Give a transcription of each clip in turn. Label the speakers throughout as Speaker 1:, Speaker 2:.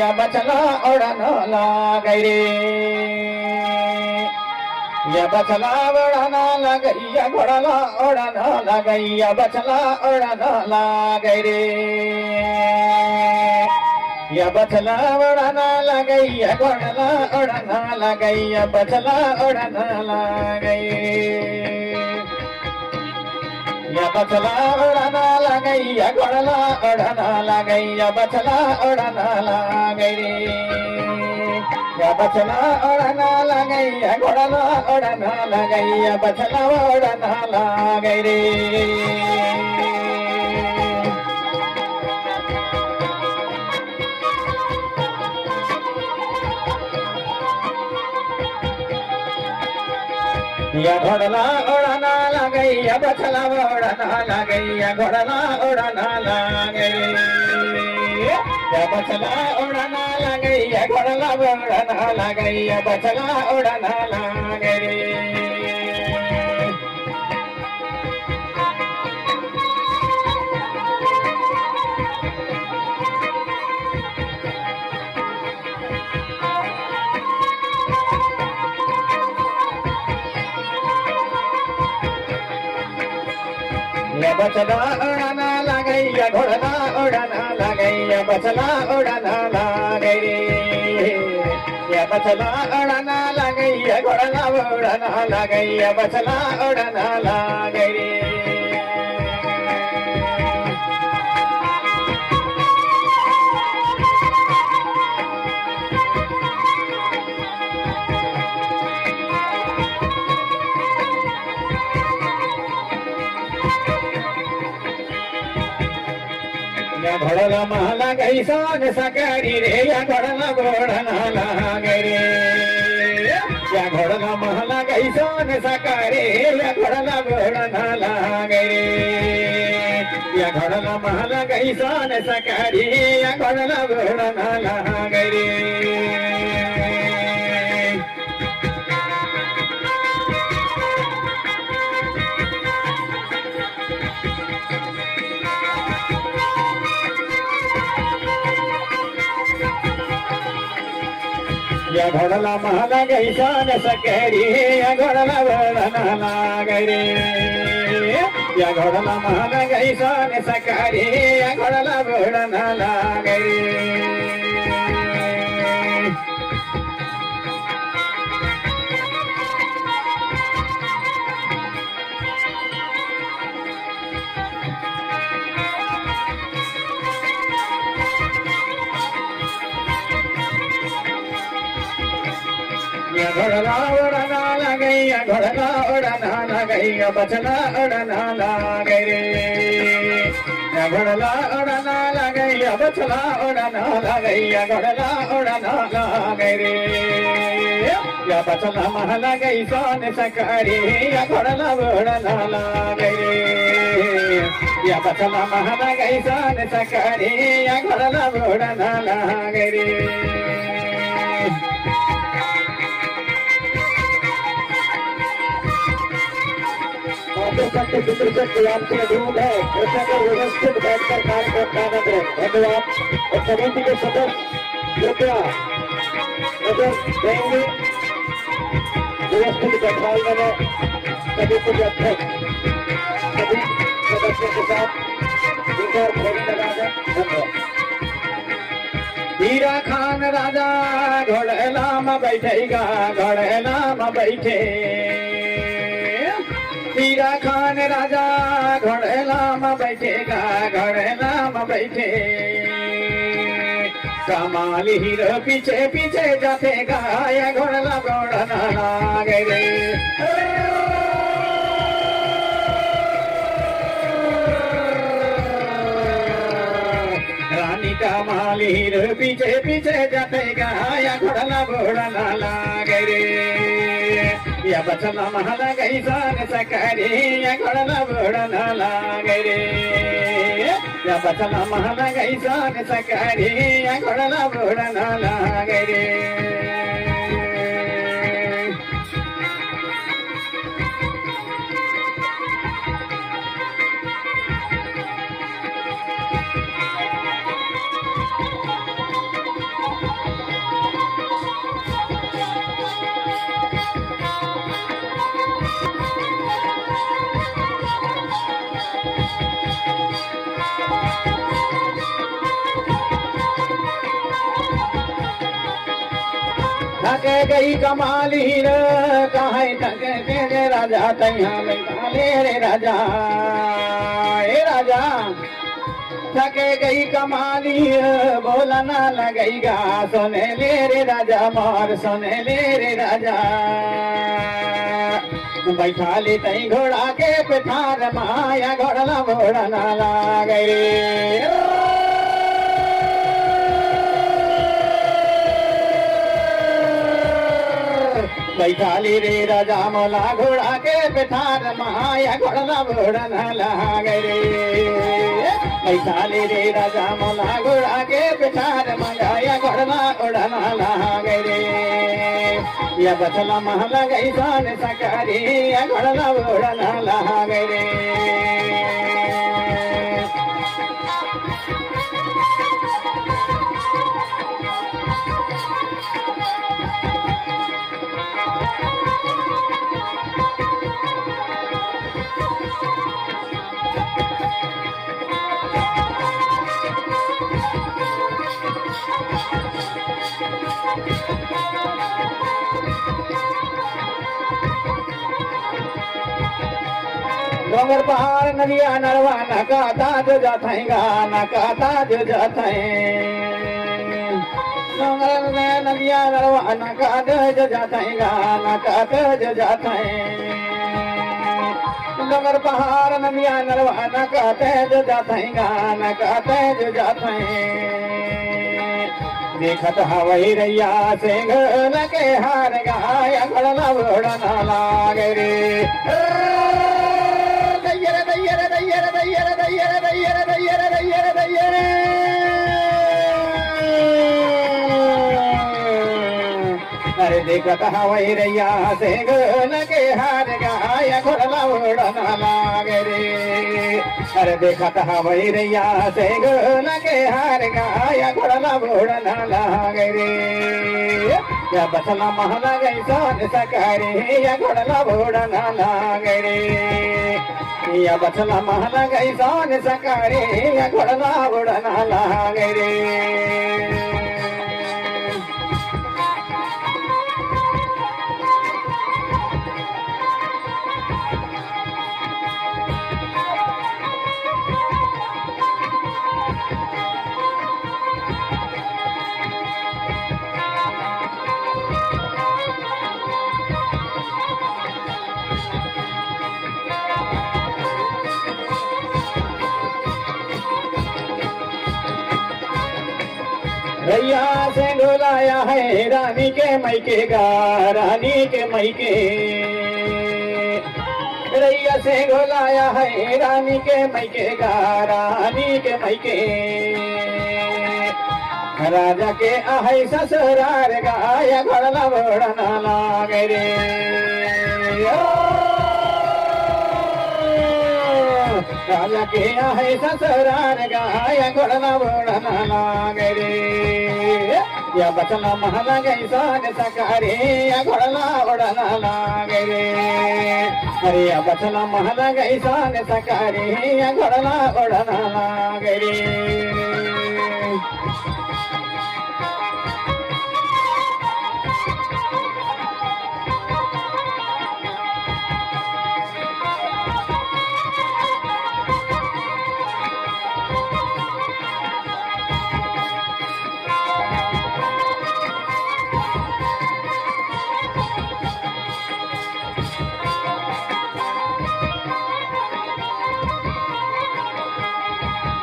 Speaker 1: या बचला उड़न लागे रे या बचला उड़न लगैया घोड़ला उड़न लगैया बचला उड़न लागे रे या बचला उड़न लगैया घोड़ला उड़न लगैया बचला उड़न लागे या बचला उड़न लगैया घोड़ला उड़न लगैया बचला उड़न लागे रे या बचला उड़न लगैया घोड़ला उड़न लगैया बचला उड़न लागे रे या घोड़ला उड़न लगैया बचला उड़न लगैया घोड़ला उड़न लागे या बचला उड़न लगैया घोड़ला उड़न लगैया बचला उड़न लागे या बचला उड़न लगैया घोड़ला उड़न लगैया बचला उड़न लागे रे या बचला उड़न लगैया घोड़ला उड़न लगैया बचला उड़न लागे रे या घोड़ला महला गई सान सकरी रे या घोड़ला घोड़न लागे रे या घोड़ला महला गई सान सकरी या घोड़ला घोड़न लागे रे या घोड़ला महला गई सान सकरी या घोड़ला घोड़न लागे रे या घोड़ला महला गई सान सकरी या घोड़ला घोड़न लागे रे या घोड़ला महला गई सान सकरी या घोड़ला घोड़न लागे रे या घोड़ला उड़न लगैया घोड़ला उड़न लगैया बचला उड़न लागे रे या घोड़ला उड़न लगैया बचला उड़न लगैया घोड़ला उड़न लागे रे या बचला महला गई सान सकरी या घोड़ला उड़न लागे रे या बचला महला गई सान सकरी या घोड़ला उड़न लागे रे सबके चित्र से आपसे अनुरोध है कृपया कर व्यवस्थित बैठकर कार्य का आनंद लें धन्यवाद और समिति के सदस्य कृपया नजर देंगे व्यवस्थित बैठवाने में समिति के अध्यक्ष सभी सदस्यों के साथ विचार खोली लगा दें धन्यवाद हीरा खान राजा घोड़ला में बैठेगा घोड़ला में बैठे हीरा खान राजा घोड़ला में बैठेगा घोड़ला में बैठे कमाल हीरो पीछे पीछे जातेगा या घोड़ला घोड़ना लागे रे रानी कमाल हीरो पीछे पीछे जातेगा या घोड़ला घोड़ना लागे रे या बचला महला गई सान सकरी या घोड़ला घोड़न लागे रे या बचला महला गई सान सकरी या घोड़ला घोड़न लागे रे थके गई कमाली रे कहे थके रे राजा तैया में रे राजा ए राजा थके गई कमाली बोला ना लगेगा सोने ले रे राजा मार सोने ले रे राजा बैठा ले तई घोड़ा के पिठार माया घोड़ा घोड़ा ना लागे बैठा ले रे राजा मोला घोड़ा के पिठार माया घोड़ा घोड़ा ना लागे रे बैठा ले रे राजा मोला घोड़ा के पिठार माया घोड़ा घोड़ा ना लागे रे या बचला महला गई सान सकारी या घोड़ा घोड़ा ना लागे रे डोंगर पहाड़ नदिया नरवा नकाता जो जाता है नकाता जो जाता है डोंगर में नदिया नरवा नकाता जो जाता है नकाता जो जाता है डोंगर पहाड़ नदिया नरवा नकाते जो जाता है नकाते जो जाता है देखत हवई रैया सिंह न के हार गाया घोड़ा घोड़ा ना लागे रे अरे देखत हवई रैया से न के हार गाया घोड़ा घोड़ा ना लागे रे अरे देखत हवई रैया से न के हार गाया घोड़ा घोड़ा ना लागे रे या बचला महला गई सोन सकारी या घोड़ा घोड़ा ना लागे रे या बचला महला गई सोन सकारी या घोड़ा घोड़ा ना लागे रे रैया से डोलाया है रानी के मैके गा रानी के मैके रैया से डोलाया है रानी के मैके गा रानी के मैके राजा के आहे ससुरार गाया घोड़ा घोड़ा ना लागे रे राजा के आहे ससुरार गाया घोड़ा घोड़ा ना लागे रे या बचला महला गई सोन सकारी या घोड़ा घोड़ा ना लागे रे अरे या बचला महला गई सोन सकारी या घोड़ा घोड़ा ना लागे रे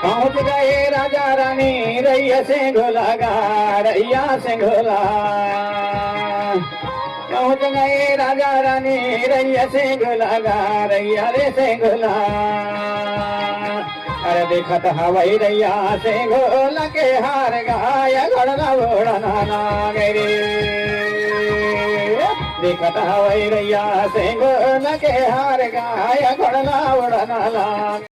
Speaker 1: पहुंच गए राजा रानी रैया से घोला गा रैया से घोला पहुंच गए राजा रानी रैया से घोला गा रैया रे से घोला अरे देखत हवई रैया से घोला के हार गाया घोड़ा घोड़ा ना लागे रे देखत हवई रैया से घोला के हार गाया घोड़ा घोड़ा ना लागे